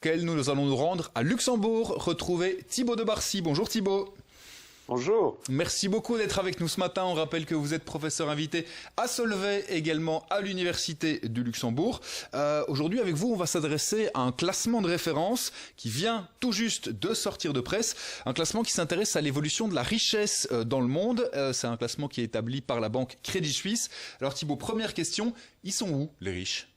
Nous allons nous rendre à Luxembourg, retrouver Thibaut de Barcy. Bonjour Thibaut. Bonjour. Merci beaucoup d'être avec nous ce matin. On rappelle que vous êtes professeur invité à Solvay, également à l'Université du Luxembourg. Aujourd'hui, avec vous, on va s'adresser à un classement de référence qui vient tout juste de sortir de presse. Un classement qui s'intéresse à l'évolution de la richesse dans le monde. C'est un classement qui est établi par la banque Crédit Suisse. Alors Thibaut, première question, ils sont où les riches ?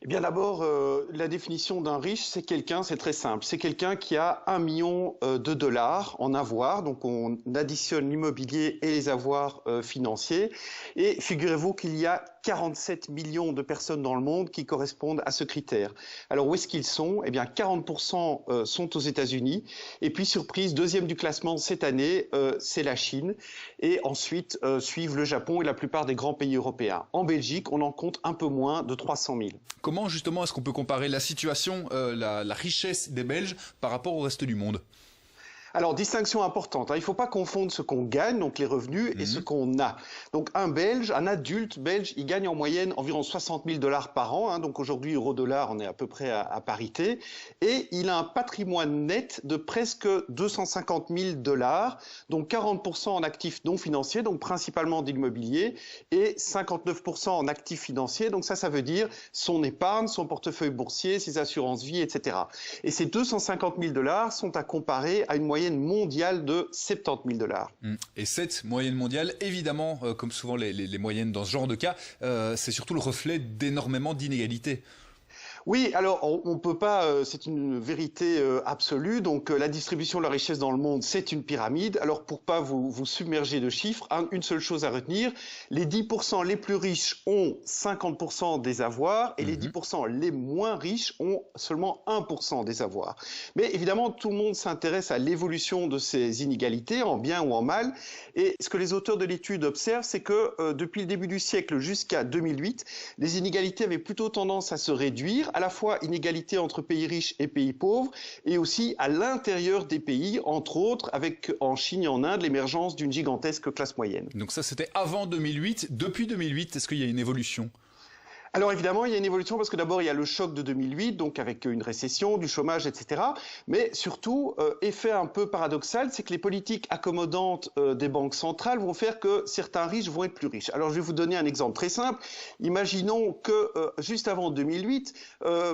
Eh bien d'abord, la définition d'un riche, c'est quelqu'un, c'est très simple, c'est quelqu'un qui a 1 million de dollars en avoirs, donc on additionne l'immobilier et les avoirs financiers, et figurez-vous qu'il y a 47 millions de personnes dans le monde qui correspondent à ce critère. Alors où est-ce qu'ils sont ? Eh bien 40% sont aux États-Unis, et puis surprise, deuxième du classement cette année, c'est la Chine, et ensuite suivent le Japon et la plupart des grands pays européens. En Belgique, on en compte un peu moins de 300 000. Comment justement est-ce qu'on peut comparer la situation, la richesse des Belges par rapport au reste du monde ? Alors, distinction importante, hein, il ne faut pas confondre ce qu'on gagne, donc les revenus, et ce qu'on a. Donc un Belge, un adulte belge, il gagne en moyenne environ 60 000 dollars par an, hein, donc aujourd'hui euro-dollar, on est à peu près à parité, et il a un patrimoine net de presque 250 000 dollars, donc 40% en actifs non financiers, donc principalement d'immobilier, et 59% en actifs financiers, donc ça veut dire son épargne, son portefeuille boursier, ses assurances vie, etc. Et ces 250 000 dollars sont à comparer à une moyenne mondiale de 70 000 dollars. Et cette moyenne mondiale, évidemment, comme souvent les moyennes dans ce genre de cas, c'est surtout le reflet d'énormément d'inégalités. Oui, alors on peut pas, c'est une vérité absolue, donc la distribution de la richesse dans le monde, c'est une pyramide. Alors pour pas vous submerger de chiffres, une seule chose à retenir, les 10% les plus riches ont 50% des avoirs et les 10% les moins riches ont seulement 1% des avoirs. Mais évidemment, tout le monde s'intéresse à l'évolution de ces inégalités, en bien ou en mal, et ce que les auteurs de l'étude observent, c'est que depuis le début du siècle jusqu'à 2008, les inégalités avaient plutôt tendance à se réduire, à la fois inégalité entre pays riches et pays pauvres, et aussi à l'intérieur des pays, entre autres avec en Chine et en Inde l'émergence d'une gigantesque classe moyenne. Donc ça c'était avant 2008. Depuis 2008, est-ce qu'il y a une évolution ? Alors évidemment, il y a une évolution parce que d'abord, il y a le choc de 2008, donc avec une récession, du chômage, etc. Mais surtout, effet un peu paradoxal, c'est que les politiques accommodantes des banques centrales vont faire que certains riches vont être plus riches. Alors je vais vous donner un exemple très simple. Imaginons que juste avant 2008,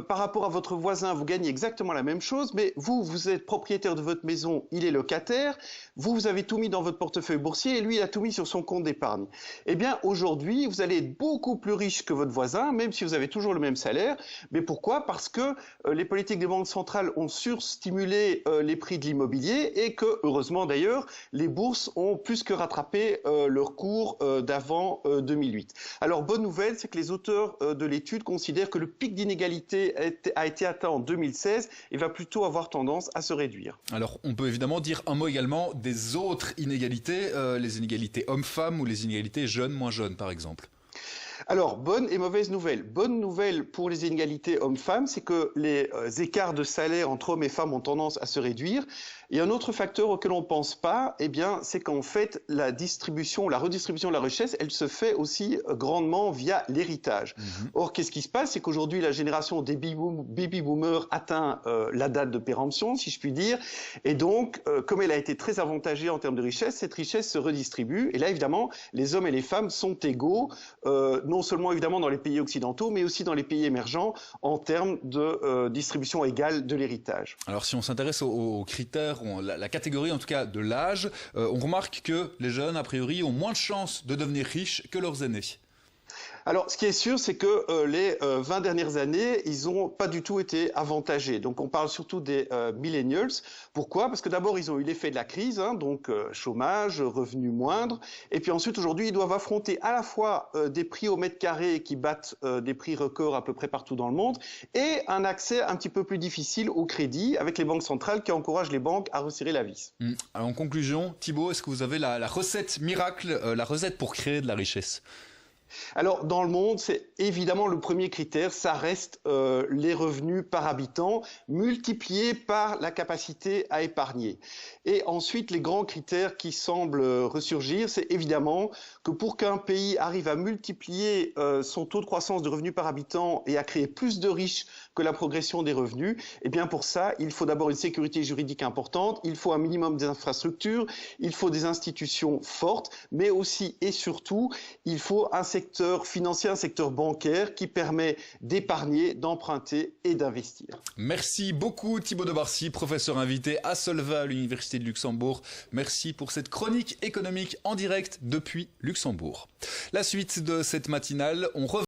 par rapport à votre voisin, vous gagnez exactement la même chose, mais vous êtes propriétaire de votre maison, il est locataire, vous avez tout mis dans votre portefeuille boursier et lui, il a tout mis sur son compte d'épargne. Eh bien, aujourd'hui, vous allez être beaucoup plus riche que votre voisin, même si vous avez toujours le même salaire. Mais pourquoi ? Parce que les politiques des banques centrales ont surstimulé les prix de l'immobilier et que, heureusement d'ailleurs, les bourses ont plus que rattrapé leur cours d'avant 2008. Alors, bonne nouvelle, c'est que les auteurs de l'étude considèrent que le pic d'inégalité a été atteint en 2016 et va plutôt avoir tendance à se réduire. Alors, on peut évidemment dire un mot également des autres inégalités, les inégalités hommes-femmes ou les inégalités jeunes-moins jeunes, par exemple. Alors, bonne et mauvaise nouvelle. Bonne nouvelle pour les inégalités hommes-femmes, c'est que les écarts de salaire entre hommes et femmes ont tendance à se réduire. Et un autre facteur auquel on ne pense pas, eh bien, c'est qu'en fait, la redistribution de la richesse, elle se fait aussi grandement via l'héritage. Or, qu'est-ce qui se passe ? C'est qu'aujourd'hui, la génération des baby-boomers atteint la date de péremption, si je puis dire. Et donc, comme elle a été très avantagée en termes de richesse, cette richesse se redistribue. Et là, évidemment, les hommes et les femmes sont égaux, non seulement évidemment dans les pays occidentaux, mais aussi dans les pays émergents en termes de distribution égale de l'héritage. Alors si on s'intéresse aux critères, la catégorie en tout cas de l'âge, on remarque que les jeunes, a priori, ont moins de chances de devenir riches que leurs aînés. Alors, ce qui est sûr, c'est que les 20 dernières années, ils n'ont pas du tout été avantagés. Donc, on parle surtout des millennials. Pourquoi ? Parce que d'abord, ils ont eu l'effet de la crise, hein, donc chômage, revenus moindres. Et puis ensuite, aujourd'hui, ils doivent affronter à la fois des prix au mètre carré qui battent des prix records à peu près partout dans le monde et un accès un petit peu plus difficile au crédit avec les banques centrales qui encouragent les banques à resserrer la vis. Alors, en conclusion, Thibaut, est-ce que vous avez la recette miracle, la recette pour créer de la richesse ? Alors, dans le monde, c'est évidemment le premier critère, ça reste les revenus par habitant multipliés par la capacité à épargner. Et ensuite, les grands critères qui semblent ressurgir, c'est évidemment que pour qu'un pays arrive à multiplier son taux de croissance de revenus par habitant et à créer plus de riches que la progression des revenus. Et bien pour ça, il faut d'abord une sécurité juridique importante, il faut un minimum d'infrastructures, il faut des institutions fortes, mais aussi et surtout, il faut un secteur financier, un secteur bancaire qui permet d'épargner, d'emprunter et d'investir. Merci beaucoup Thibaut de Barcy, professeur invité à Solvay à l'Université de Luxembourg. Merci pour cette chronique économique en direct depuis Luxembourg. La suite de cette matinale, on revient